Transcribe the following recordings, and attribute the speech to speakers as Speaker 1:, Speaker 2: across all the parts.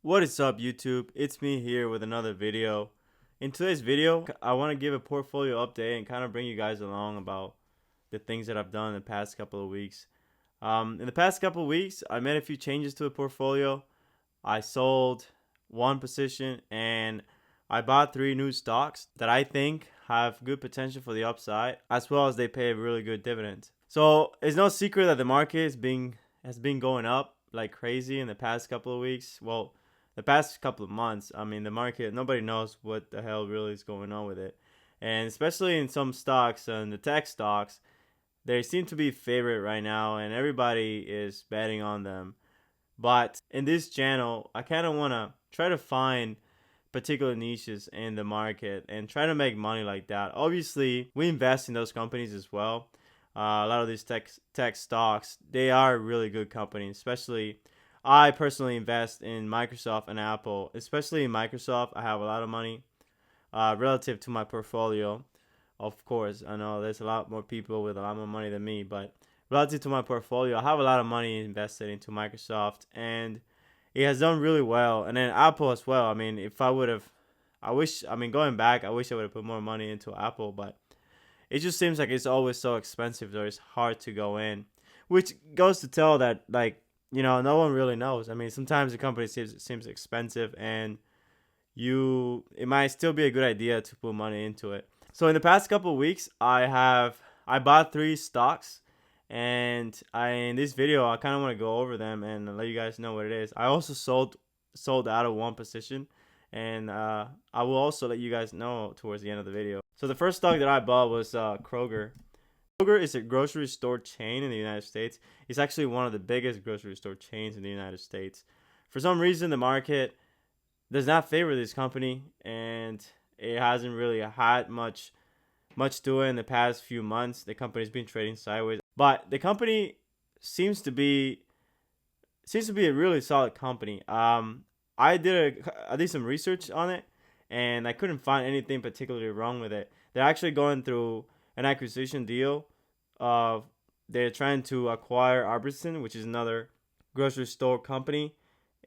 Speaker 1: What is up, YouTube? It's me here with another video. In today's video, I want to give a portfolio update and kind of bring you guys along about the things that I've done in the past couple of weeks. In the past couple of weeks, I made a few changes to the portfolio. I sold one position and I bought three new stocks that I think have good potential for the upside, as well as they pay a really good dividend. So it's no secret that the market has been going up like crazy in the past couple of weeks. Well, the past couple of months. I mean, the market, nobody knows what the hell really is going on with it. And especially in some stocks and the tech stocks, they seem to be favorite right now and everybody is betting on them. But in this channel, I kind of want to try to find particular niches in the market and try to make money like that. Obviously, we invest in those companies as well. A lot of these tech stocks, they are really good companies. Especially, I personally invest in Microsoft and Apple. Especially in Microsoft, I have a lot of money relative to my portfolio. Of course, I know there's a lot more people with a lot more money than me, but relative to my portfolio, I have a lot of money invested into Microsoft, and it has done really well. And then Apple as well. I mean, if I would have, going back, I wish I would have put more money into Apple, but it just seems like it's always so expensive, or it's hard to go in, which goes to tell that, like, no one really knows. I mean, sometimes the company seems expensive, and it might still be a good idea to put money into it. So in the past couple of weeks, I bought three stocks, and in this video I kind of want to go over them and let you guys know what it is. I also sold out of one position, and I will also let you guys know towards the end of the video. So the first stock that I bought was Kroger. Kroger is a grocery store chain in the United States. It's actually one of the biggest grocery store chains in the United States. For some reason, the market does not favor this company, and it hasn't really had much to it in the past few months. The company's been trading sideways, but the company seems to be a really solid company. I did some research on it, and I couldn't find anything particularly wrong with it. They're actually going through an acquisition deal. Of They're trying to acquire Albertson, which is another grocery store company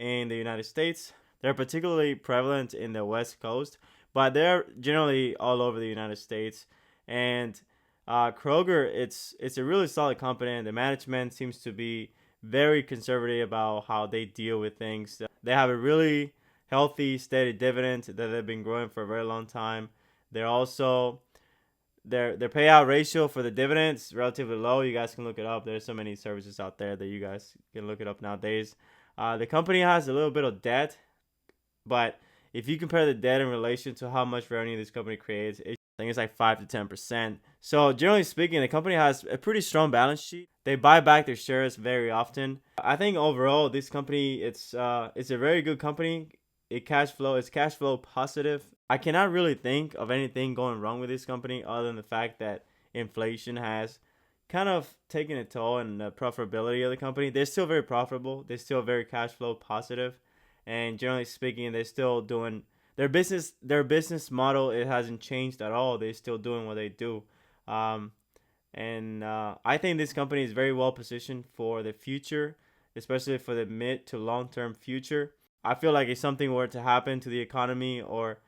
Speaker 1: in the United States. They're particularly prevalent in the West Coast, but they're generally all over the United States. And Kroger, it's a really solid company, and the management seems to be very conservative about how they deal with things. They have a really healthy, steady dividend that they've been growing for a very long time. They're also their payout ratio for the dividends is relatively low. You guys can look it up. There's so many services out there that you guys can look it up nowadays. The company has a little bit of debt, but if you compare the debt in relation to how much revenue this company creates, I think it's like 5 to 10%. So generally speaking, the company has a pretty strong balance sheet. They buy back their shares very often. I think overall, this company it's a very good company. It's cash flow positive. I cannot really think of anything going wrong with this company other than the fact that inflation has kind of taken a toll on the profitability of the company. They're still very profitable. They're still very cash flow positive, and generally speaking, they're still doing their business. Their business model, it hasn't changed at all. They're still doing what they do, um, and I think this company is very well positioned for the future, especially for the mid to long term future. I feel like if something were to happen to the economy or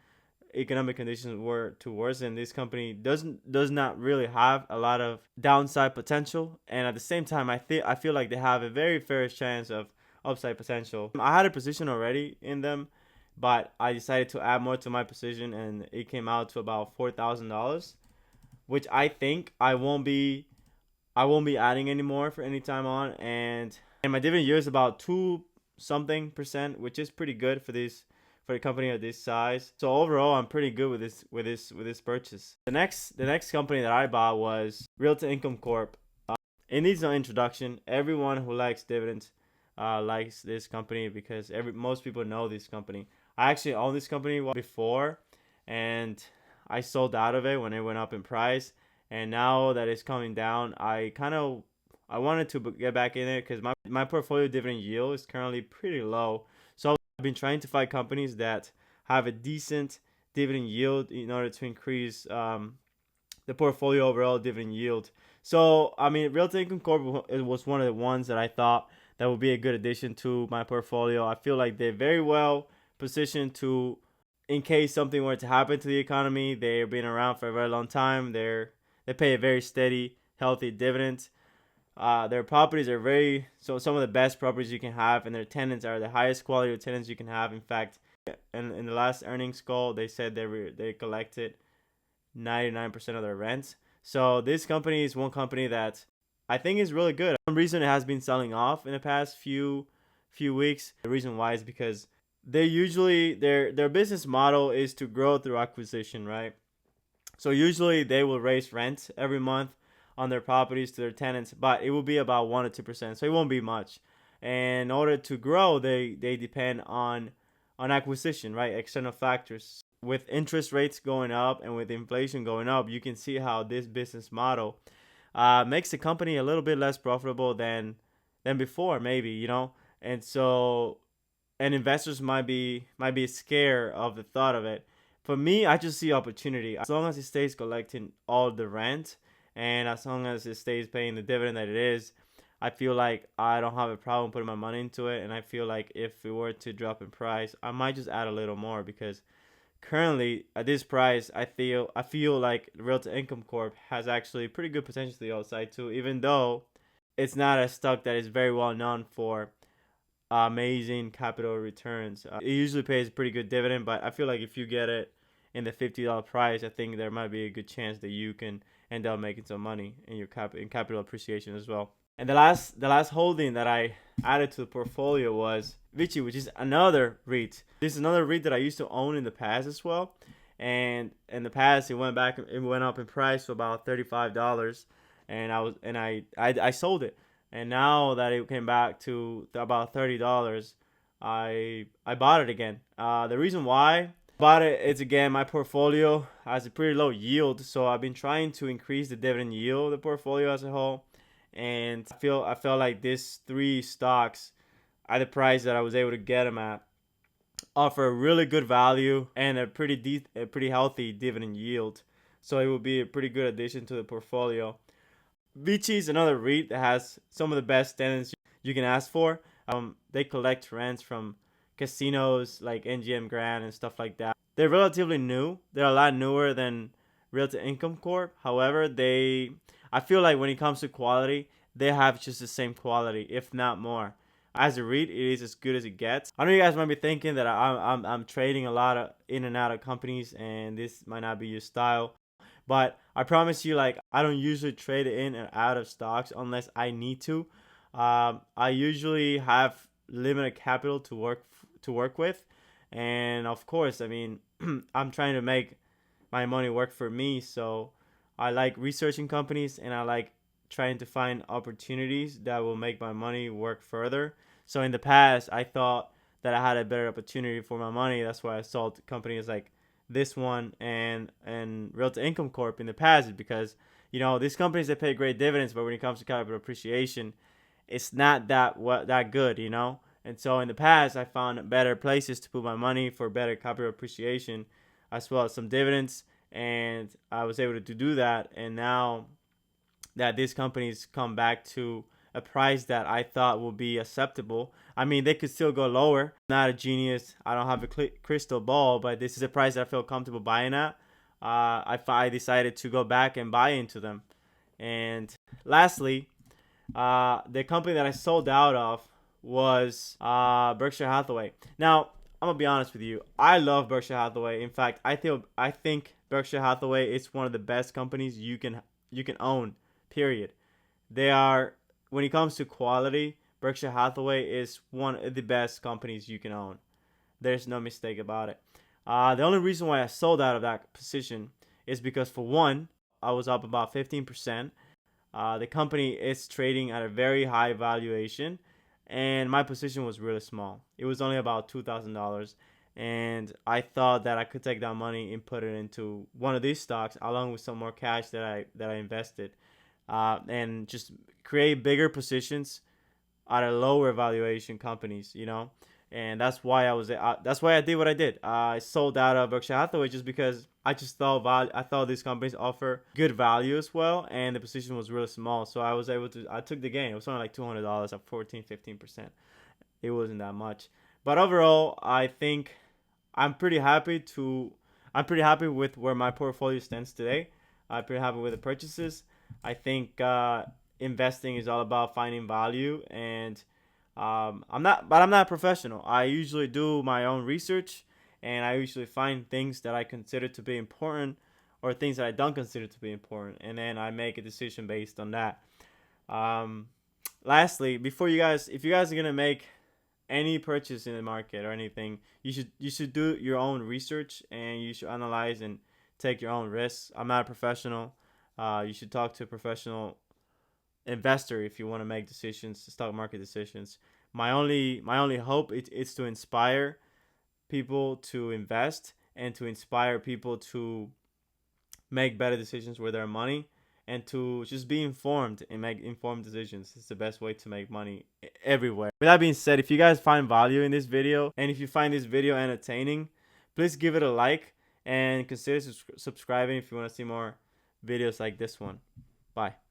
Speaker 1: economic conditions were to worsen, this company does not really have a lot of downside potential, and at the same time, I feel like they have a very fair chance of upside potential. I had a position already in them, but I decided to add more to my position, and it came out to about $4,000, which I think I won't be adding anymore for any time on, and my dividend yield is about 2 something%, which is pretty good for a company of this size. So overall, I'm pretty good with this purchase. The next company that I bought was Realty Income Corp. It needs no introduction. Everyone who likes dividends likes this company because most people know this company. I actually owned this company before, and I sold out of it when it went up in price. And now that it's coming down, I wanted to get back in it because my portfolio dividend yield is currently pretty low. So I've been trying to find companies that have a decent dividend yield in order to increase the portfolio overall dividend yield. So I mean, Realty Income Corp, it was one of the ones that I thought that will be a good addition to my portfolio. I feel like they're very well positioned to, in case something were to happen to the economy. They've been around for a very long time. They pay a very steady, healthy dividend. Their properties are some of the best properties you can have, and their tenants are the highest quality of tenants you can have. In fact, in the last earnings call, they said they collected 99% of their rents. So this company is one company that I think is really good. For some reason it has been selling off in the past few weeks. The reason why is because their business model is to grow through acquisition, right? So usually they will raise rent every month on their properties to their tenants, but it will be about 1 to 2%, so it won't be much. And in order to grow, they depend on acquisition, right? External factors. With interest rates going up and with inflation going up, you can see how this business model makes the company a little bit less profitable than before, maybe, you know. And so, and investors might be scared of the thought of it. For me, I just see opportunity. As long as it stays collecting all the rent, and as long as it stays paying the dividend that it is, I feel like I don't have a problem putting my money into it. And I feel like if it were to drop in price, I might just add a little more, because currently at this price, I feel like Realty Income Corp has actually pretty good potential to the outside too, even though it's not a stock that is very well known for amazing capital returns. It usually pays a pretty good dividend, but I feel like if you get it in the $50 price, I think there might be a good chance that you can end up making some money in your capital appreciation as well. And the last holding that I added to the portfolio was Vici, which is another REIT. This is another REIT that I used to own in the past as well. And in the past, it went up in price to about $35, and I sold it. And now that it came back to about $30, I bought it again. The reason why I bought it is, again, my portfolio has a pretty low yield, so I've been trying to increase the dividend yield of the portfolio as a whole. And I felt like these three stocks, at the price that I was able to get them at, offer a really good value and a pretty healthy dividend yield. So it will be a pretty good addition to the portfolio. Vici is another REIT that has some of the best tenants you can ask for. They collect rents from casinos like MGM Grand and stuff like that. They're relatively new. They're a lot newer than Realty Income Corp. However, I feel like when it comes to quality, they have just the same quality, if not more. As a REIT, it is as good as it gets. I know you guys might be thinking that I'm trading a lot of in and out of companies, and this might not be your style. But I promise you, like, I don't usually trade in and out of stocks unless I need to. I usually have limited capital to work with, and of course, I mean, I'm trying to make my money work for me. So I like researching companies, and I like trying to find opportunities that will make my money work further. So in the past, I thought that I had a better opportunity for my money. That's why I sold companies like this one and Realty Income Corp in the past, because these companies, they pay great dividends, but when it comes to capital appreciation, it's not that good. And so in the past, I found better places to put my money for better capital appreciation, as well as some dividends, and I was able to do that. And now that these companies come back to a price that I thought would be acceptable. I mean, they could still go lower. I'm not a genius. I don't have a crystal ball, but this is a price that I feel comfortable buying at. I decided to go back and buy into them. And lastly, the company that I sold out of was Berkshire Hathaway. Now, I'm gonna be honest with you. I love Berkshire Hathaway. In fact, I think Berkshire Hathaway is one of the best companies you can own. Period. They are, when it comes to quality, Berkshire Hathaway is one of the best companies you can own. There's no mistake about it. The only reason why I sold out of that position is because, for one, I was up about 15%. The company is trading at a very high valuation, and my position was really small. It was only about $2,000, and I thought that I could take that money and put it into one of these stocks, along with some more cash that I invested, and just create bigger positions at a lower valuation companies. and that's why that's why I did what I did. I sold out of Berkshire Hathaway just because I just thought I thought these companies offer good value as well, and the position was really small, so I took the gain. It was only like $200 at 14-15%. It wasn't that much, but overall I think I'm pretty happy to I'm pretty happy with where my portfolio stands today. I'm pretty happy with the purchases. I think investing is all about finding value, and I'm not a professional. I usually do my own research, and I usually find things that I consider to be important, or things that I don't consider to be important, and then I make a decision based on that. Um, Lastly, if you guys are gonna make any purchase in the market or anything, you should do your own research, and you should analyze and take your own risks. I'm not a professional. You should talk to a professional investor if you want to make decisions, stock market decisions. My only hope is to inspire people to invest, and to inspire people to make better decisions with their money, and to just be informed and make informed decisions. It's the best way to make money everywhere. With that being said, if you guys find value in this video, and if you find this video entertaining, please give it a like, and consider subscribing if you want to see more videos like this one. Bye.